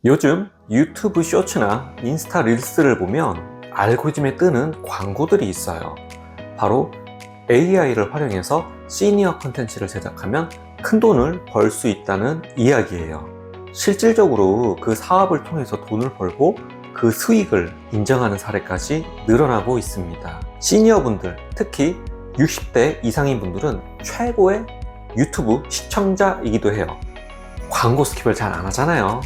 요즘 유튜브 쇼츠나 인스타 릴스를 보면 알고리즘에 뜨는 광고들이 있어요. 바로 AI를 활용해서 시니어 콘텐츠를 제작하면 큰 돈을 벌 수 있다는 이야기예요. 실질적으로 그 사업을 통해서 돈을 벌고 그 수익을 인정하는 사례까지 늘어나고 있습니다. 시니어분들, 특히 60대 이상인 분들은 최고의 유튜브 시청자이기도 해요. 광고 스킵을 잘 안 하잖아요.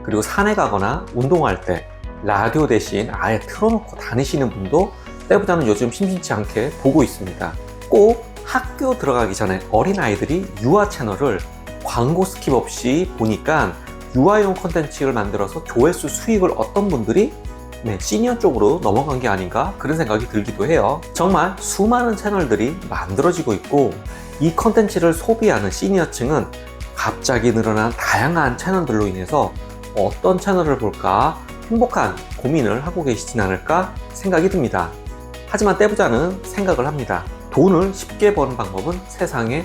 그리고 산에 가거나 운동할 때 라디오 대신 아예 틀어놓고 다니시는 분도 때보다는 요즘 심심치 않게 보고 있습니다. 꼭 학교 들어가기 전에 어린아이들이 유아 채널을 광고 스킵 없이 보니까 유아용 콘텐츠를 만들어서 조회수 수익을 얻던 분들이 시니어 쪽으로 넘어간 게 아닌가 그런 생각이 들기도 해요. 정말 수많은 채널들이 만들어지고 있고 이 콘텐츠를 소비하는 시니어층은 갑자기 늘어난 다양한 채널들로 인해서 어떤 채널을 볼까 행복한 고민을 하고 계시진 않을까 생각이 듭니다. 하지만 떼부자는 생각을 합니다. 돈을 쉽게 버는 방법은 세상에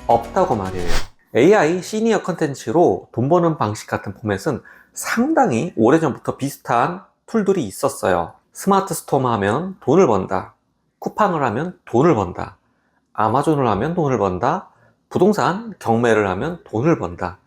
없다고 말이에요. AI 시니어 컨텐츠로 돈 버는 방식 같은 포맷은 상당히 오래전부터 비슷한 툴들이 있었어요. 스마트 스토어만 하면 돈을 번다, 쿠팡을 하면 돈을 번다, 아마존을 하면 돈을 번다, 부동산 경매를 하면 돈을 번다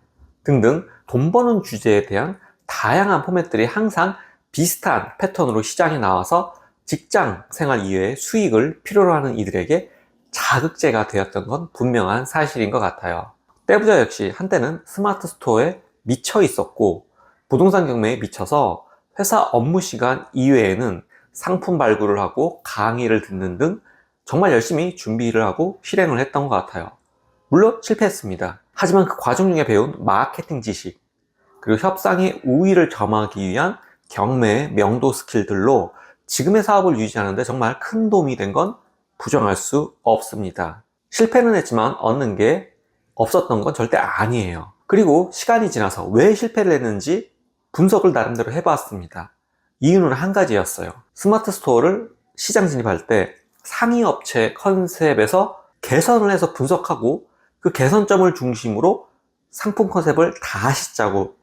등등 돈 버는 주제에 대한 다양한 포맷들이 항상 비슷한 패턴으로 시장에 나와서 직장 생활 이외의 수익을 필요로 하는 이들에게 자극제가 되었던 건 분명한 사실인 것 같아요. 떼부자 역시 한때는 스마트 스토어에 미쳐 있었고 부동산 경매에 미쳐서 회사 업무 시간 이외에는 상품 발굴을 하고 강의를 듣는 등 정말 열심히 준비를 하고 실행을 했던 것 같아요. 물론 실패했습니다. 하지만 그 과정 중에 배운 마케팅 지식, 그리고 협상의 우위를 점하기 위한 경매의 명도 스킬들로 지금의 사업을 유지하는 데 정말 큰 도움이 된 건 부정할 수 없습니다. 실패는 했지만 얻는 게 없었던 건 절대 아니에요. 그리고 시간이 지나서 왜 실패를 했는지 분석을 나름대로 해봤습니다. 이유는 한 가지였어요. 스마트 스토어를 시장 진입할 때 상위 업체 컨셉에서 개선을 해서 분석하고 그 개선점을 중심으로 상품 컨셉을 다시 짜고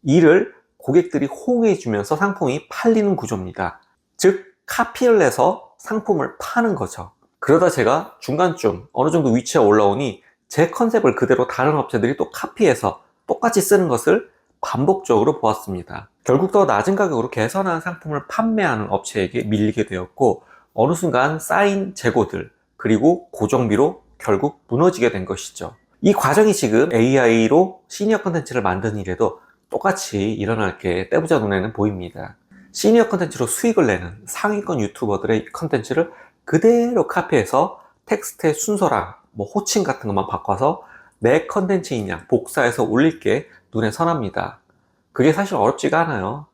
이를 고객들이 호응해 주면서 상품이 팔리는 구조입니다. 즉 카피를 해서 상품을 파는 거죠. 그러다 제가 중간쯤 어느 정도 위치에 올라오니 제 컨셉을 그대로 다른 업체들이 또 카피해서 똑같이 쓰는 것을 반복적으로 보았습니다. 결국 더 낮은 가격으로 개선한 상품을 판매하는 업체에게 밀리게 되었고 어느 순간 쌓인 재고들 그리고 고정비로 결국 무너지게 된 것이죠. 이 과정이 지금 AI로 시니어 컨텐츠를 만드는 일에도 똑같이 일어날 게 떼부자 눈에는 보입니다. 시니어 컨텐츠로 수익을 내는 상위권 유튜버들의 컨텐츠를 그대로 카피해서 텍스트의 순서랑 호칭 같은 것만 바꿔서 내 컨텐츠인 양 복사해서 올릴 게 눈에 선합니다. 그게 사실 어렵지가 않아요.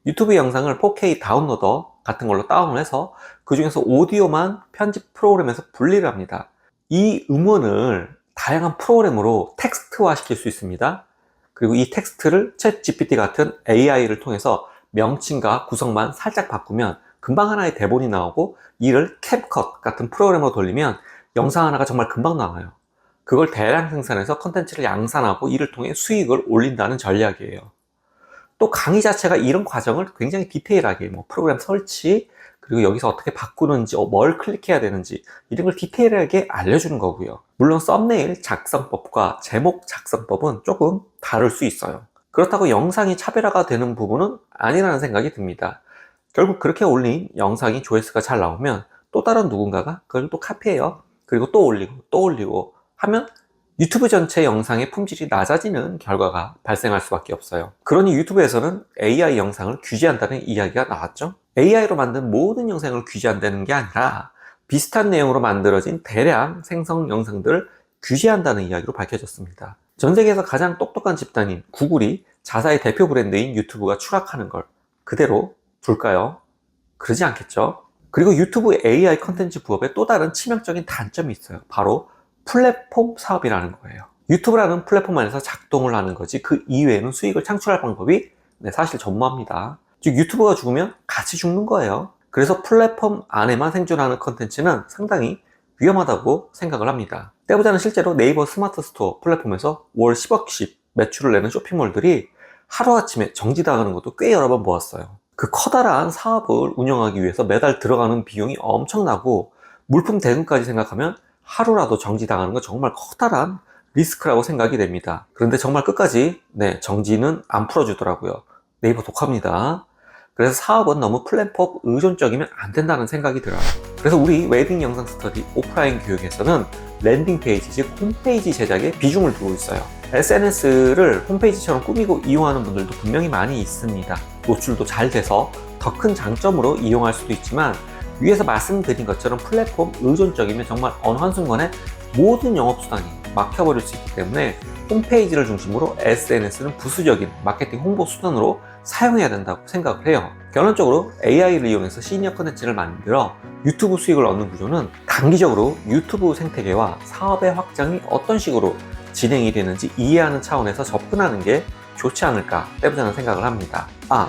유튜브 영상을 4K 다운로더 같은 걸로 다운을 해서 그 중에서 오디오만 편집 프로그램에서 분리를 합니다. 이 음원을 다양한 프로그램으로 텍스트화 시킬 수 있습니다. 그리고 이 텍스트를 챗 GPT 같은 AI를 통해서 명칭과 구성만 살짝 바꾸면 금방 하나의 대본이 나오고 이를 캡컷 같은 프로그램으로 돌리면 영상 하나가 정말 금방 나와요. 그걸 대량 생산해서 컨텐츠를 양산하고 이를 통해 수익을 올린다는 전략이에요. 또 강의 자체가 이런 과정을 굉장히 디테일하게 프로그램 설치 그리고 여기서 어떻게 바꾸는지 뭘 클릭해야 되는지 이런 걸 디테일하게 알려주는 거고요. 물론 썸네일 작성법과 제목 작성법은 조금 다를 수 있어요. 그렇다고 영상이 차별화가 되는 부분은 아니라는 생각이 듭니다. 결국 그렇게 올린 영상이 조회수가 잘 나오면 또 다른 누군가가 그걸 또 카피해요. 그리고 또 올리고 또 올리고 하면 유튜브 전체 영상의 품질이 낮아지는 결과가 발생할 수밖에 없어요. 그러니 유튜브에서는 AI 영상을 규제한다는 이야기가 나왔죠. AI로 만든 모든 영상을 규제한다는 게 아니라 비슷한 내용으로 만들어진 대량 생성 영상들을 규제한다는 이야기로 밝혀졌습니다. 전 세계에서 가장 똑똑한 집단인 구글이 자사의 대표 브랜드인 유튜브가 추락하는 걸 그대로 둘까요? 그러지 않겠죠. 그리고 유튜브 AI 컨텐츠 부업에 또 다른 치명적인 단점이 있어요. 바로 플랫폼 사업이라는 거예요. 유튜브라는 플랫폼 안에서 작동을 하는 거지 그 이외에는 수익을 창출할 방법이 사실 전무합니다. 즉 유튜브가 죽으면 같이 죽는 거예요. 그래서 플랫폼 안에만 생존하는 컨텐츠는 상당히 위험하다고 생각을 합니다. 떼부자는 실제로 네이버 스마트 스토어 플랫폼에서 월 10억씩 매출을 내는 쇼핑몰들이 하루아침에 정지당하는 것도 꽤 여러 번 보았어요. 그 커다란 사업을 운영하기 위해서 매달 들어가는 비용이 엄청나고 물품 대금까지 생각하면 하루라도 정지당하는 건 정말 커다란 리스크라고 생각이 됩니다. 그런데 정말 끝까지 정지는 안 풀어주더라고요. 네이버 독합니다. 그래서 사업은 너무 플랫폼 의존적이면 안 된다는 생각이 들어요. 그래서 우리 웨딩 영상 스터디 오프라인 교육에서는 랜딩 페이지, 즉 홈페이지 제작에 비중을 두고 있어요. SNS를 홈페이지처럼 꾸미고 이용하는 분들도 분명히 많이 있습니다. 노출도 잘 돼서 더 큰 장점으로 이용할 수도 있지만, 위에서 말씀드린 것처럼 플랫폼 의존적이면 정말 어느 한순간에 모든 영업수단이 막혀버릴 수 있기 때문에 홈페이지를 중심으로 SNS는 부수적인 마케팅 홍보 수단으로 사용해야 된다고 생각을 해요. 결론적으로 AI를 이용해서 시니어 컨텐츠를 만들어 유튜브 수익을 얻는 구조는 단기적으로 유튜브 생태계와 사업의 확장이 어떤 식으로 진행이 되는지 이해하는 차원에서 접근하는 게 좋지 않을까 해보자는 생각을 합니다.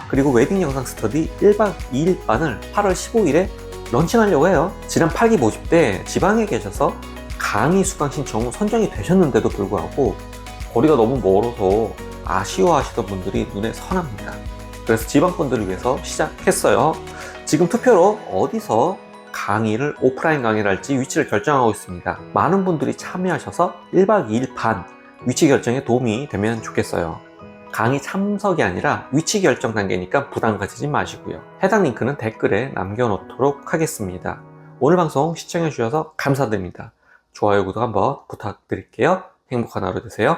그리고 웨딩 영상 스터디 1박 2일반을 8월 15일에 런칭하려고 해요. 지난 8기 모집 때 지방에 계셔서 강의 수강 신청 후 선정이 되셨는데도 불구하고 거리가 너무 멀어서 아쉬워하시던 분들이 눈에 선합니다. 그래서 지방분들을 위해서 시작했어요. 지금 투표로 어디서 강의를, 오프라인 강의를 할지 위치를 결정하고 있습니다. 많은 분들이 참여하셔서 1박 2일 반 위치 결정에 도움이 되면 좋겠어요. 강의 참석이 아니라 위치 결정 단계니까 부담 가지지 마시고요. 해당 링크는 댓글에 남겨놓도록 하겠습니다. 오늘 방송 시청해주셔서 감사드립니다. 좋아요, 구독 한번 부탁드릴게요. 행복한 하루 되세요.